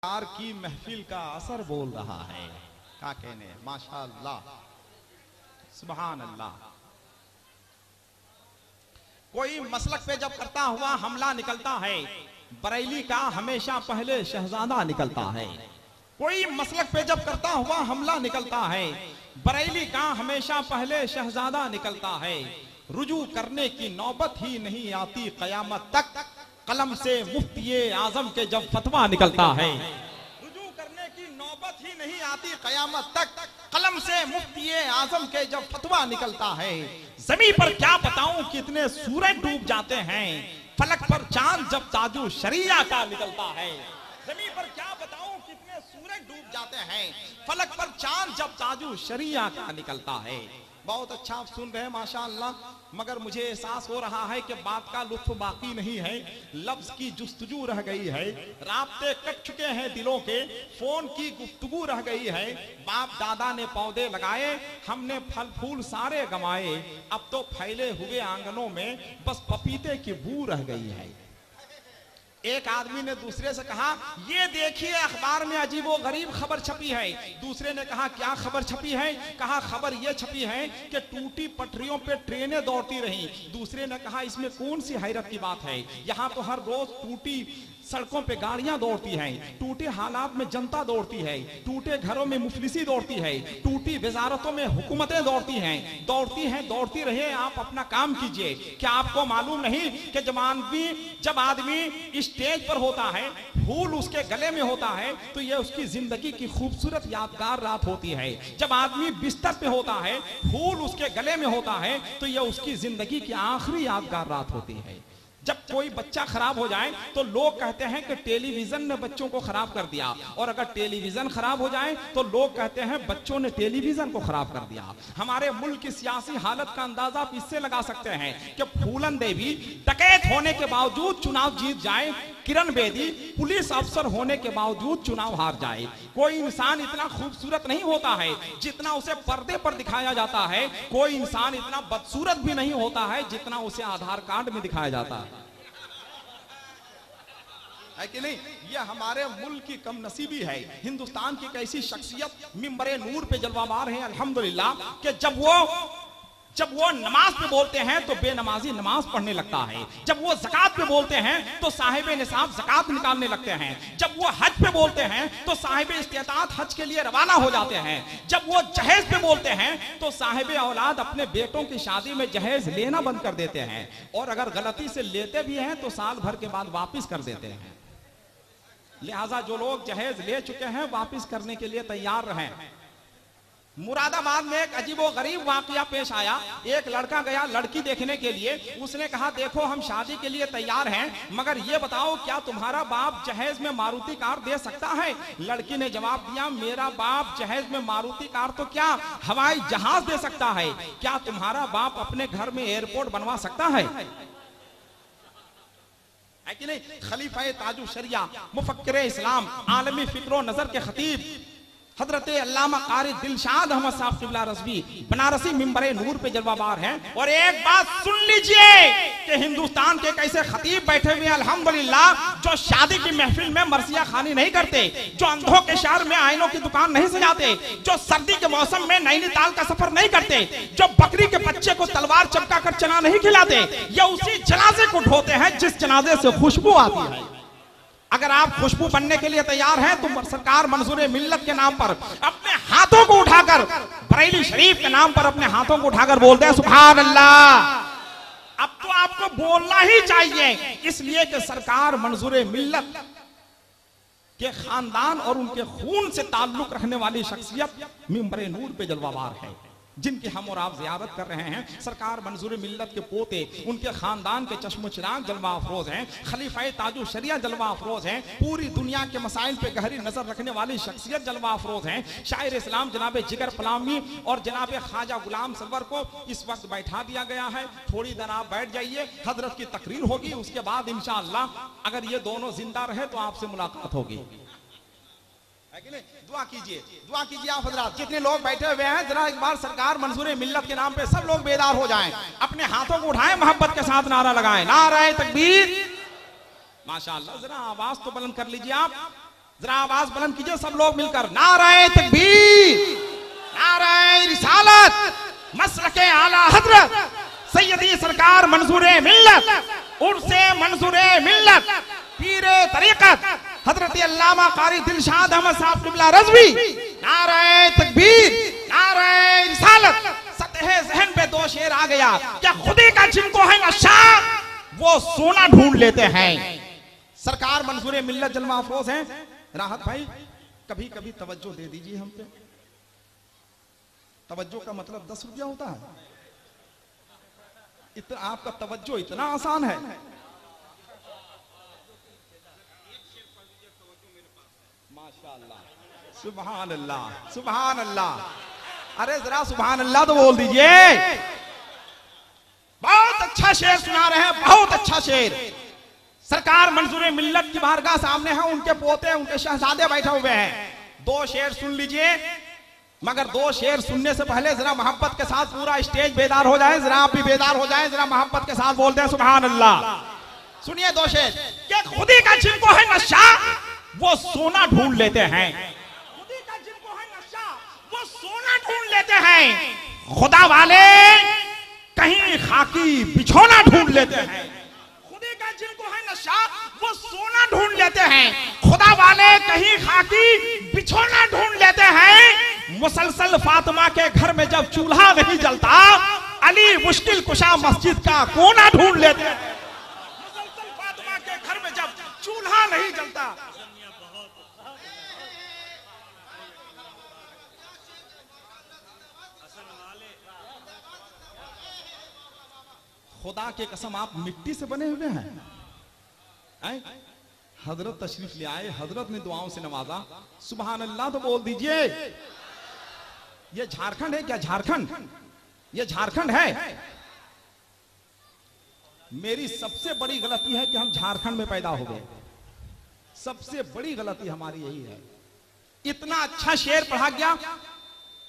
सरकार की महफिल का असर बोल रहा है। क्या कहने, माशाअल्लाह, सुभान अल्लाह। कोई मसलक पे जब करता हुआ हमला निकलता है, बरेली का हमेशा पहले शहजादा निकलता है। कोई मसलक पे जब करता हुआ हमला निकलता है, बरेली का हमेशा पहले शहजादा निकलता है। रुजू करने की नौबत ही नहीं आती कयामत तक, कलम से मुफ्ती आजम के जब फतवा निकलता है। रुजू करने की नौबत ही नहीं आती कयामत तक, कलम से मुफ्ती आजम के जब फतवा निकलता है। जमीन पर क्या बताऊं कितने सूरज डूब जाते हैं, फलक पर चांद जब ताजु शरिया का निकलता है। जमीन पर क्या बताऊं कितने सूरज डूब जाते हैं, फलक पर चांद जब ताजु शरिया का निकलता है। बहुत अच्छा आप सुन रहे हैं माशाअल्लाह, मगर मुझे एहसास हो रहा है कि बात का लुत्फ बाकी नहीं है, लफ्ज की जुस्तजू रह गई है, राब्ते कट चुके हैं दिलों के, फोन की गुफ्तगू रह गई है। बाप दादा ने पौधे लगाए, हमने फल फूल सारे गंवाए, अब तो फैले हुए आंगनों में बस पपीते की बू रह गई है। एक आदमी ने दूसरे से कहा, ये देखिए अखबार में अजीबो गरीब खबर छपी है। दूसरे ने कहा, क्या खबर छपी है? कहा, खबर ये छपी है कि टूटी पटरियों पे ट्रेनें दौड़ती रहीं। दूसरे ने कहा, इसमें कौन सी हैरत की बात है, यहाँ तो हर रोज टूटी सड़कों पे गाड़ियां दौड़ती हैं, टूटे हालात में जनता दौड़ती है, टूटे घरों में मुफलिसी दौड़ती है, टूटी वजारतों में हुकूमतें दौड़ती हैं, दौड़ती रहे, आप अपना काम कीजिए। क्या आपको मालूम नहीं कि जब आदमी स्टेज पर होता है, फूल उसके गले में होता है, तो यह उसकी जिंदगी की खूबसूरत यादगार रात होती है। जब आदमी बिस्तर पे होता है, फूल उसके गले में होता है, तो यह उसकी जिंदगी की आखिरी यादगार रात होती है। जब कोई बच्चा खराब हो जाए तो लोग कहते हैं कि टेलीविजन ने बच्चों को खराब कर दिया, और अगर टेलीविजन खराब हो जाए तो लोग कहते हैं बच्चों ने टेलीविजन को खराब कर दिया। हमारे मुल्क की सियासी हालत का अंदाजा आप इससे लगा सकते हैं कि फूलन देवी डकैत होने के बावजूद चुनाव जीत जाए, किरण बेदी पुलिस अफसर होने के बावजूद चुनाव हार जाए। कोई इंसान इतना खूबसूरत नहीं होता है जितना उसे पर्दे पर दिखाया जाता है, कोई इंसान इतना बदसूरत भी नहीं होता है जितना उसे आधार कार्ड में दिखाया जाता है कि नहीं? यह हमारे मुल्क की कम नसीबी है। हिंदुस्तान की कैसी शख्सियत मिंबरे नूर पे जलवाबार है अल्हम्दुलिल्लाह, कि जब वो नमाज पे बोलते हैं तो बेनमाजी नमाज पढ़ने लगता है, जब वो ज़कात पे बोलते हैं तो साहिब निसाब ज़कात निकालने लगते हैं, जब वो हज पे बोलते हैं तो साहिब इस्तिताअत हज के लिए रवाना हो जाते हैं, जब वो जहेज पे बोलते हैं तो साहिब औलाद अपने बेटों की शादी में जहेज लेना बंद कर देते हैं, और अगर गलती से लेते भी हैं तो साल भर के बाद वापिस कर देते हैं। लिहाजा जो लोग जहेज ले चुके हैं वापिस करने के लिए तैयार रहें। मुरादाबाद में एक अजीबो गरीब वाकया पेश आया। एक लड़का गया लड़की देखने के लिए, उसने कहा, देखो हम शादी के लिए तैयार हैं, मगर ये बताओ क्या तुम्हारा बाप जहेज में मारुति कार दे सकता है? लड़की ने जवाब दिया, मेरा बाप जहेज में मारुति कार तो क्या हवाई जहाज दे सकता है। क्या तुम्हारा बाप अपने घर में एयरपोर्ट बनवा सकता है कि नहीं? खलीफा ताजु शरिया, मुफक्किर इस्लाम, आलमी फिक्र नजर के खतीब हजरत अल्लामा कारी दिलशाद अहमद साहब क़िबला रज़वी बनारसी मिंबरे नूर पे जलवाबार हैं। और एक बात सुन लीजिए कि हिंदुस्तान के कैसे खतीब बैठे हुए हैं अल्हम्दुलिल्लाह, जो शादी की महफिल में मरसिया खानी नहीं करते, जो अंधों के शहर में आईनों की दुकान नहीं सजाते, जो सर्दी के मौसम में नैनीताल का सफर नहीं करते, जो बकरी के बच्चे को तलवार चमका कर चना नहीं खिलाते, या उसी जनाजे को ढोते हैं जिस जनाजे से खुशबू आती है। अगर आप खुशबू बनने के लिए तैयार हैं तो सरकार मंजूर मिल्लत के नाम पर अपने हाथों को उठाकर, बरेली शरीफ के नाम पर अपने हाथों को उठाकर बोलते हैं सुभान अल्लाह। अब तो आपको बोलना ही चाहिए, इसलिए कि सरकार मंजूर मिल्लत के खानदान और उनके खून से ताल्लुक रखने वाली शख्सियत मिंबरे नूर पे जलवाबार है, जिनकी हम और आप जियारत कर रहे हैं। सरकार मंजूर मिल्लत के पोते, उनके खानदान के चश्मो चिराग जलवा अफरोज हैं, खलीफा ताजु शरिया जलवा अफरोज हैं, पूरी दुनिया के मसाइल पे गहरी नजर रखने वाली शख्सियत जलवा अफरोज हैं। शायर इस्लाम जनाब जिगर फलामी और जनाब ख्वाजा गुलाम सरवर को इस वक्त बैठा दिया गया है। थोड़ी देर आप बैठ जाइए, हजरत की तकरीर होगी, उसके बाद इंशाअल्लाह अगर ये दोनों जिंदा रहे तो आपसे मुलाकात होगी। दुआ कीजिए आप हजरात, जितने लोग बैठे हुए हैं जरा एक बार सरकार मंजूर मिल्लत के नाम पे सब लोग बेदार हो जाएं, अपने हाथों को उठाएं, मोहब्बत के साथ नारा लगाएं, नारा तकबीर। माशाअल्लाह, जरा आवाज तो बुलंद कर लीजिए आप। जरा आवाज बुलंद कीजिए सब लोग मिलकर, नाराए तकबीर, नाराए रिसालत, मसलके आला हजरत सैयदी सरकार मंसूरे मिल्लत, उर्से मंसूरे मिल्लत, पीरे तरीकत हजरत अल्लामा कारी दिलशाद अहमद साहब किबला रज़वी, नाराए तकबीर, नाराए रिसालत। सतह ज़हन पे दो शेर आ गया, क्या खुदी का जिनको है नशा वो सोना ढूंढ लेते हैं। सरकार मंसूरे मिल्लत जलवा अफरोज हैं। राहत भाई कभी कभी तवज्जो दे दीजिए हम पे। तवज्जो का मतलब 10 रुपया होता है। इतना आपका तवज्जो इतना आसान है। माशाअल्लाह, सुभान अल्लाह, सुभान अल्लाह। अरे जरा सुभान अल्लाह तो बोल दीजिए। बहुत अच्छा शेर सुना रहे हैं, बहुत अच्छा शेर। सरकार मंसूरे मिल्लत की बारगाह सामने है, उनके पोते उनके शहजादे बैठे हुए हैं। 2 शेर सुन लीजिए, मगर 2 शेर सुनने से पहले जरा मोहब्बत के साथ पूरा स्टेज बेदार हो जाए। जरा आप भी बेदार हो जाए, जरा मोहब्बत के साथ बोलते हैं सुभान अल्लाह। सुनिए 2 शेर। क्या खुदी का जिनको है नशा वो सोना ढूंढ लेते हैं। खुदी का जिनको है नशा वो सोना ढूंढ लेते हैं। खुदा वाले कहीं खाकी बिछोना ढूंढ लेते हैं। खुदी का जिनको है नशा वो सोना ढूंढ लेते हैं। खुदा वाले कहीं खाकी बिछोना ढूंढ लेते हैं। मुसलसल फातिमा के घर में जब चूल्हा नहीं जलता, अली मुश्किल कुशा मस्जिद का कोना ढूंढ लेते हैं। मुसलसल फातिमा के घर में जब चूल्हा नहीं जलता, खुदा के कसम आप मिट्टी से बने हुए हैं। हजरत तशरीफ ले आए, हजरत ने दुआओं से नवाजा। सुभान अल्लाह तो बोल दीजिए। ये झारखंड है क्या? झारखंड, ये झारखंड है। मेरी सबसे बड़ी गलती है कि हम झारखंड में पैदा हो गए। सबसे बड़ी गलती हमारी यही है। इतना अच्छा शेर पढ़ा गया,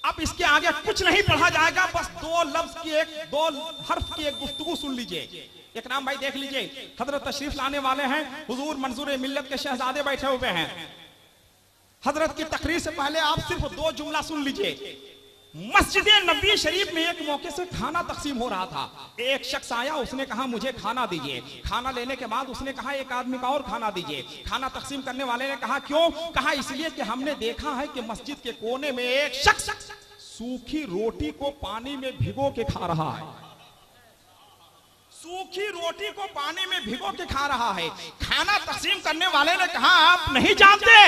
अब इसके आगे कुछ नहीं पढ़ा जाएगा। बस 2 लफ्ज की 2 हर्फ की एक गुफ्तगू सुन लीजिए। एक नाम भाई देख लीजिए, हजरत तशरीफ लाने वाले हैं, हुजूर मंसूरे मिल्लत के शहजादे बैठे हुए हैं। हजरत की तकरीर से पहले आप सिर्फ 2 जुमला सुन लीजिए। मस्जिद नबी शरीफ में एक मौके से खाना तकसीम हो रहा था। एक शख्स आया, उसने कहा मुझे खाना दीजिए। खाना लेने के बाद उसने कहा एक आदमी का और खाना दीजिए। खाना तकसीम करने वाले ने कहा क्यों? कहा इसलिए कि हमने देखा है कि मस्जिद के कोने में एक शख्स सूखी रोटी को पानी में भिगो के खा रहा है। सूखी रोटी को पानी में भिगो के खा रहा है। खाना तकसीम करने वाले ने कहा आप नहीं जानते,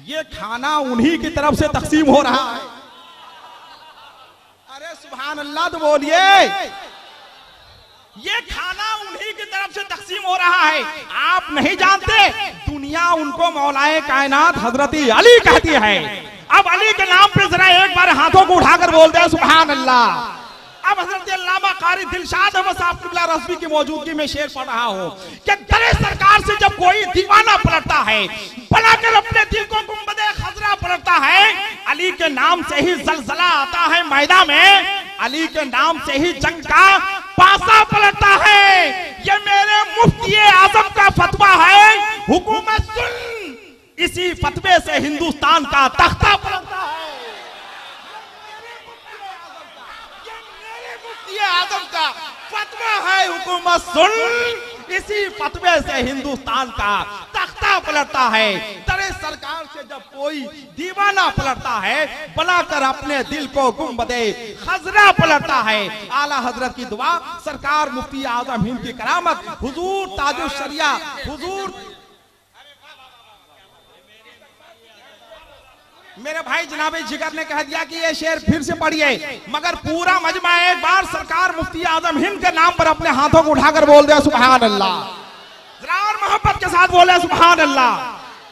ये खाना उन्हीं की तरफ से तकसीम हो रहा है। अरे सुभान अल्लाह तो बोलिए। ये खाना उन्हीं की तरफ से तकसीम हो रहा है। आप नहीं जानते, दुनिया उनको मौलाए कायनात हजरत अली कहती है। अब अली के नाम पे जरा एक बार हाथों को उठाकर बोल दे सुभान अल्लाह। अब हजरत अल्लामा कारी दिलशाद अहमद साहब किबला रज़वी की मौजूदगी में शेर पढ़ रहा हूं कि दरे सरकार से जब कोई दीवाना पलटता है, बनाकर अपने दिल को गुंबदे खजरा पलटता है, अली के नाम से ही जलजला आता है मैदान में, अली के नाम से ही जंग का पासा पलटता है। ये मेरे मुफ्ती आजम का फतवा है, हुकूमत सुन, इसी फतवे से हिंदुस्तान का तख्ता पलटता है। आजम का फतवा है, हुकूमत सुन, इसी फतवे से हिंदुस्तान का तख्ता पलटता है। दरे सरकार से जब कोई दीवाना पलटता है, बनाकर अपने दिल को गुंबदे खजरा पलटता है। आला हजरत की दुआ, सरकार मुफ्ती आजम हिंद की करामत, हुजूर ताजुल शरिया, हुजूर मेरे भाई जनाबे जिगर ने कह दिया कि ये शेर फिर से पढ़िए, मगर पूरा मजमा एक बार सरकार मुफ्ती आजम हिंद के नाम पर अपने हाथों को उठाकर बोल दे सुभान अल्लाह। जरा और मोहब्बत के साथ बोले सुभान अल्लाह।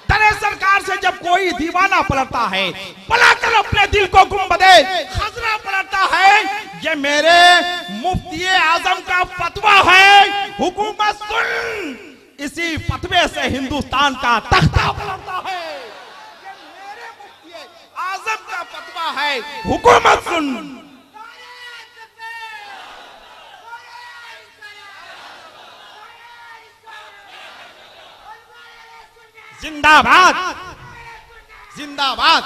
दरे सरकार से जब कोई दीवाना पलटता है, पलाकर अपने दिल को गुंबदे खजरा पलटता है, ये मेरे मुफ्ती आजम का फतवा है, हुकूमत सुन, इसी फतवे से हिंदुस्तान का तख्ता पलटता है। आजम का फतवा है, हुकूमत सुन। जिंदाबाद, जिंदाबाद।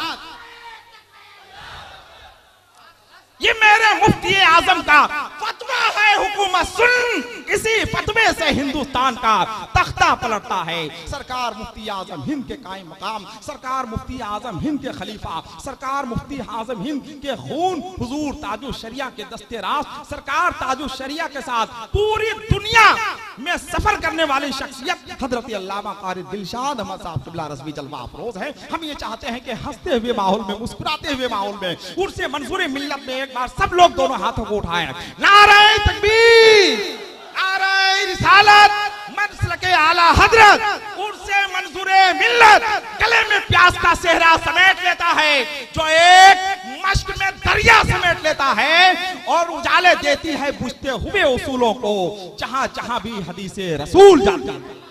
ये मेरे मुफ्ती आजम का फतवा है, हुकूमत सुन, इसी फतवे से हिंदुस्तान का तख्ता पलटता है। सरकार मुफ्ती आजम हिंद के कायम मकाम, सरकार मुफ्ती आजम हिंद के खलीफा, सरकार मुफ्ती आजम हिंद के खून हुजूर ताजु शरिया के दस्ते रास्त, सरकार ताजु शरिया के साथ पूरी दुनिया में सफर करने वाली शख्सियत हजरत अल्लामा कारी दिलशाद अहमद साहब क़िबला रज़वी जलवा अफरोज है। हम ये चाहते हैं कि हंसते हुए माहौल में, मुस्कुराते हुए माहौल में, उर्से मंसूर मिल्लत में एक बार सब लोग दोनों हाथों को उठाएं। नारे तकबीर, नारे रिसालत, मसलके आला हजरत, उर्से मंसूरे मिल्लत गले में प्यास का सेहरा समेट लेता है, जो एक मश्क में दरिया समेट लेता है और उजाले देती है बुझते हुए उसूलों को, जहां जहां भी हदीसे रसूल जाती है।